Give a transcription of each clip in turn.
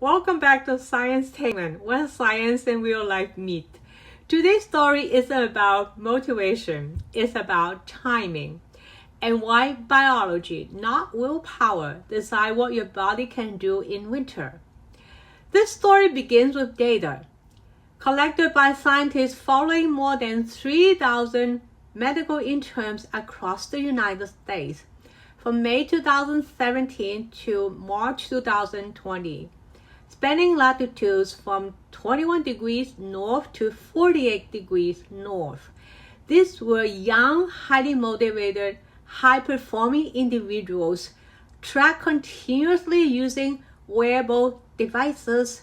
Welcome back to Science-tainment, when science and real life meet. Today's story is about motivation. It's about timing and why biology, not willpower, decide what your body can do in winter. This story begins with data collected by scientists following more than 3,000 medical interns across the United States from May 2017 to March 2020, spanning latitudes from 21 degrees north to 48 degrees north. These were young, highly motivated, high-performing individuals tracked continuously using wearable devices.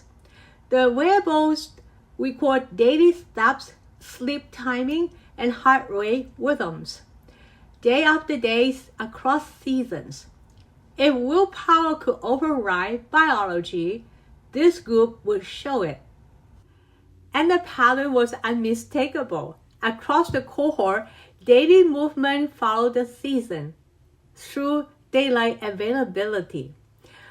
The wearables record daily steps, sleep timing, and heart rate rhythms, day after day across seasons. If willpower could override biology, this group would show it. And the pattern was unmistakable. Across the cohort, daily movement followed the season through daylight availability.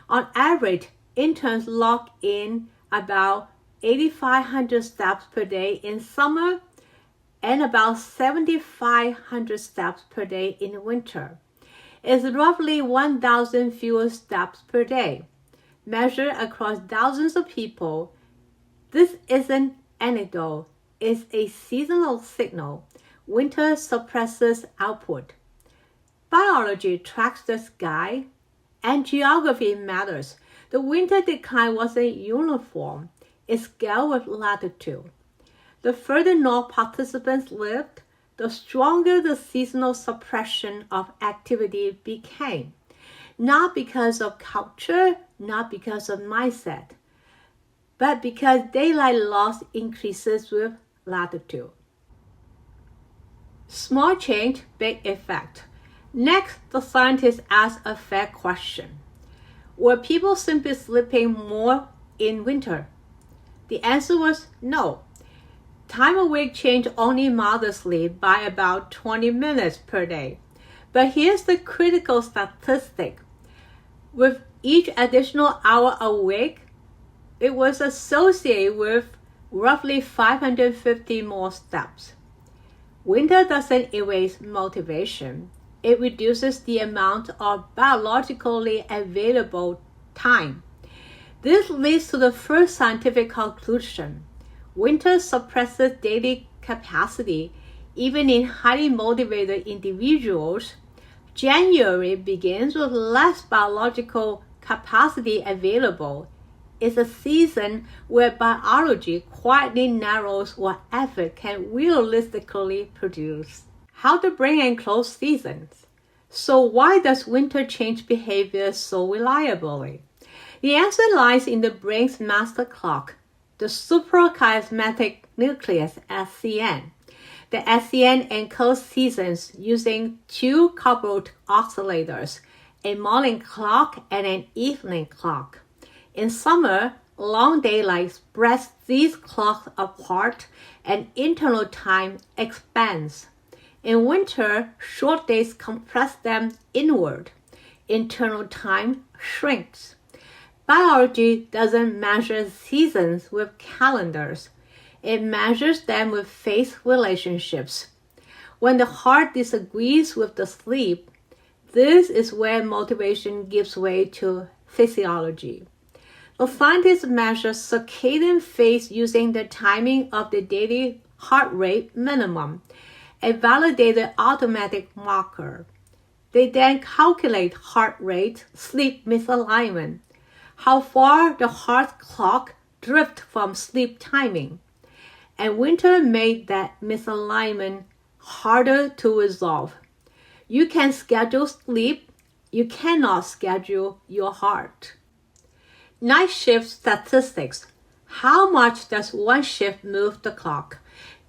On average, interns log in about 8,500 steps per day in summer and about 7,500 steps per day in winter. It's roughly 1,000 fewer steps per day, measured across thousands of people. This isn't anecdote, it's a seasonal signal. Winter suppresses output. Biology tracks the sky, and geography matters. The winter decline wasn't uniform. It scaled with latitude. The further north participants lived, the stronger the seasonal suppression of activity became. Not because of culture, not because of mindset, but because daylight loss increases with latitude. Small change, big effect. Next, the scientists asked a fair question. Were people simply sleeping more in winter? The answer was no. Time awake changed only modestly by about 20 minutes per day. But here's the critical statistic. With each additional hour awake, it was associated with roughly 550 more steps. Winter doesn't erase motivation. It reduces the amount of biologically available time. This leads to the first scientific conclusion. Winter suppresses daily capacity, even in highly motivated individuals. January begins with less biological capacity available. It's a season where biology quietly narrows what effort can realistically produce. How the brain enclose seasons. So why does winter change behavior so reliably? The answer lies in the brain's master clock, the suprachiasmatic nucleus, SCN. The SCN encodes seasons using two coupled oscillators, a morning clock and an evening clock. In summer, long daylight spreads these clocks apart and internal time expands. In winter, short days compress them inward. Internal time shrinks. Biology doesn't measure seasons with calendars. It measures them with phase relationships. When the heart disagrees with the sleep, this is where motivation gives way to physiology. The scientists measure circadian phase using the timing of the daily heart rate minimum, a validated automatic marker. They then calculate heart rate, sleep misalignment, how far the heart clock drifts from sleep timing. And winter made that misalignment harder to resolve. You can schedule sleep, you cannot schedule your heart. Night shift statistics. How much does one shift move the clock?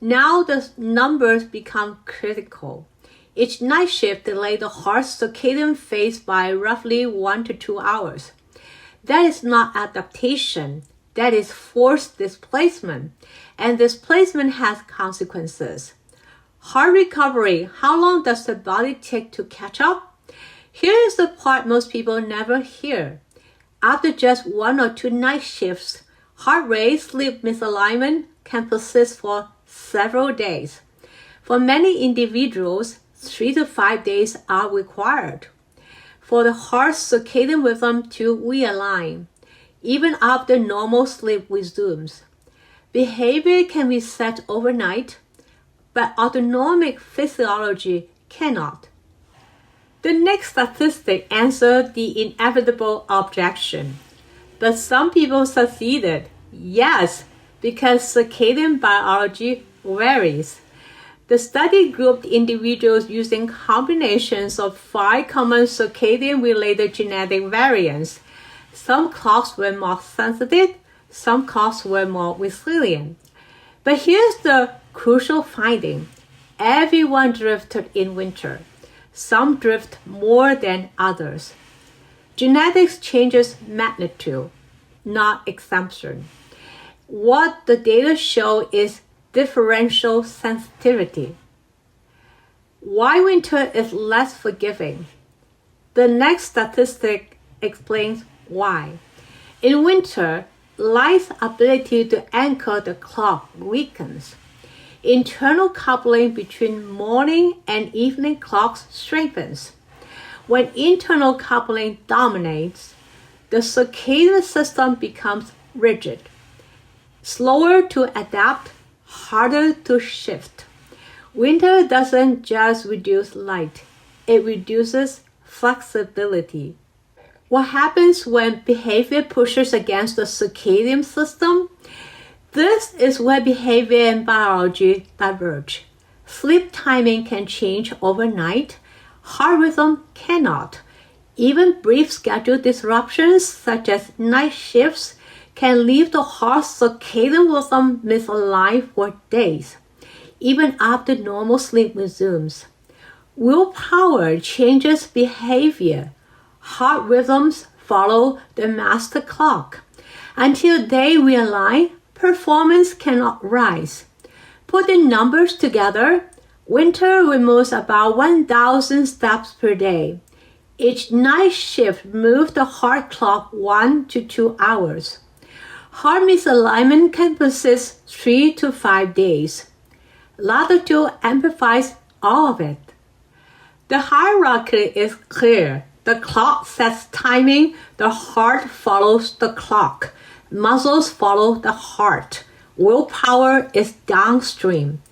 Now the numbers become critical. Each night shift delayed the heart's circadian phase by roughly 1 to 2 hours. That is not adaptation. That is forced displacement. And displacement has consequences. Heart recovery. How long does the body take to catch up? Here is the part most people never hear. After just 1 or 2 night shifts, heart rate sleep misalignment can persist for several days. For many individuals, 3 to 5 days are required for the heart's circadian rhythm to realign, even after normal sleep resumes. Behavior can reset overnight, but autonomic physiology cannot. The next statistic answered the inevitable objection. But some people succeeded. Yes, because circadian biology varies. The study grouped individuals using combinations of 5 common circadian-related genetic variants. Some clocks were more sensitive, some clocks were more resilient. But here's the crucial finding. Everyone drifted in winter. Some drift more than others. Genetics changes magnitude, not exemption. What the data show is differential sensitivity. Why winter is less forgiving? The next statistic explains why. In winter, light's ability to anchor the clock weakens. Internal coupling between morning and evening clocks strengthens. When internal coupling dominates, the circadian system becomes rigid, slower to adapt, harder to shift. Winter doesn't just reduce light, it reduces flexibility. What happens when behavior pushes against the circadian system? This is where behavior and biology diverge. Sleep timing can change overnight. Heart rhythm cannot. Even brief schedule disruptions such as night shifts can leave the heart's circadian rhythm misaligned for days, even after normal sleep resumes. Willpower changes behavior. Heart rhythms follow the master clock. Until they realign, performance cannot rise. Putting numbers together, winter removes about 1,000 steps per day. Each night shift moves the heart clock 1 to 2 hours. Heart misalignment can persist 3 to 5 days. Latitude amplifies all of it. The hierarchy is clear. The clock sets timing, the heart follows the clock. Muscles follow the heart. Willpower is downstream.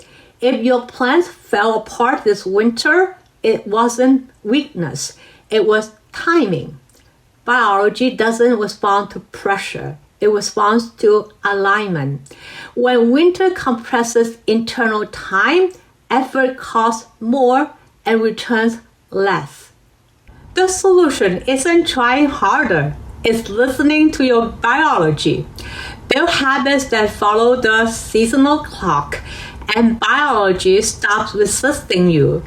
If your plans fell apart this winter, it wasn't weakness, it was timing. Biology doesn't respond to pressure, it responds to alignment. When winter compresses internal time, effort costs more and returns less. The solution isn't trying harder, it's listening to your biology. Build habits that follow the seasonal clock, and biology stops resisting you.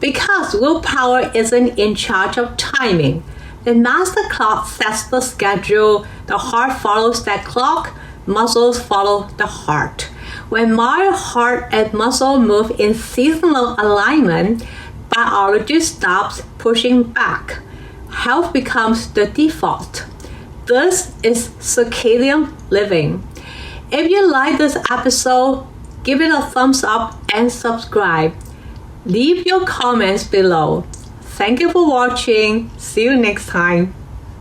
Because willpower isn't in charge of timing, the master clock sets the schedule, the heart follows that clock, muscles follow the heart. When mind, heart, and muscle move in seasonal alignment, biology stops pushing back. Health becomes the default. This is circadian living. If you like this episode, give it a thumbs up and subscribe. Leave your comments below. Thank you for watching. See you next time.